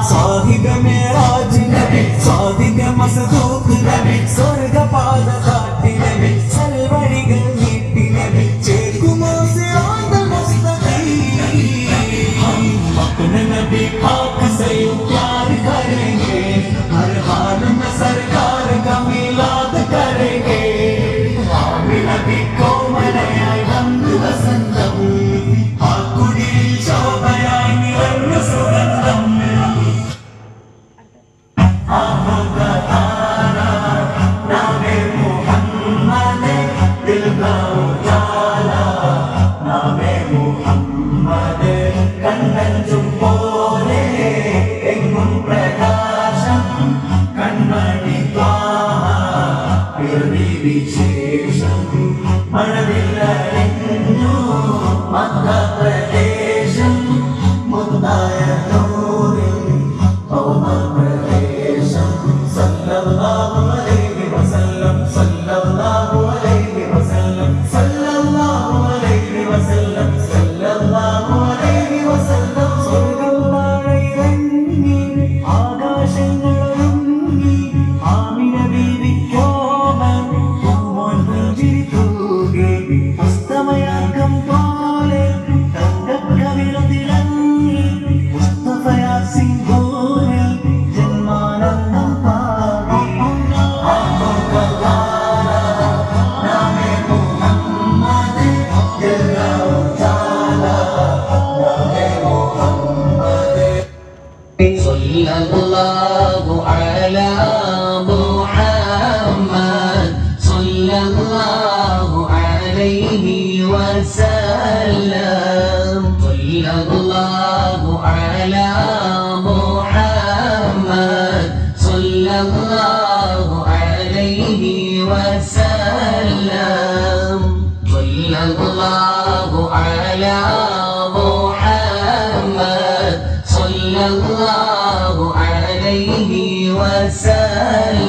സാഹിബ് മേറാജ് നബി സാദിഖ് മസ്ദൂഖ് നബി സ്വർഗ്ഗപാത കാട്ടി നബി സൽവഴികൾ നീട്ടി നബി ചേക്കുമോ സിറാത്തുൽ മുസ്തഖീം हम अपने नबी पाक से प्यार करेंगे हर हाल में सरकार का मिलाद करेंगे आमी नबी को मनाए वंद वसंतम आकुड़ी शोभयाई निरन्न सुगंधम आहोगा तारा नामे मुहम्मद दिल का उजाला नामे मुहम्मद कन्नन चुम्पोरे एंगुम प्रकाशम कन्मणि त्वाहा पिरवि विशेषम मनविल्लरिन्नु मक्ക प्रदेशम मुक्ताय नूरिन भौम प्रदेशम सल्लल्लाहु अलैहि वसल्लम सल्लल्लाहु अलैहि वसल्लम सल्लल्लाहु अलैहि वसल्लम सल्लल्लाहु अलैहि वसल्लम സ്വർഗ്ഗവാഴയിറങ്ങി ആകാശങ്ങളൊരുങ്ങി ആമിന ബീവിക്കോമൻ പൂമോൻ പുഞ്ചിരി തൂകി പുസ്തമയാക്കം പോലെ തങ്കക്കവിളുതിളങ്ങി മുസ്തഫയാസിൻ ഗോരിൽ ജന്മാനന്ദം പാകി നാമേ മുഹമ്മദ് ദിൽ കാ ഉജാല നാമേ മുഹമ്മദ് സല്ലല്ലാഹു അലാ മുഹമ്മദ് സല്ലല്ലാഹു അലൈഹി വസല്ലം സല്ലല്ലാഹു അലാ മുഹമ്മദ് സല്ലല്ലാഹു അലൈഹി വസല്ലം സല്ലല്ലാഹു അലാ മുഹമ്മദ് സല്ലല്ലാഹു അലൈഹി വസല്ലം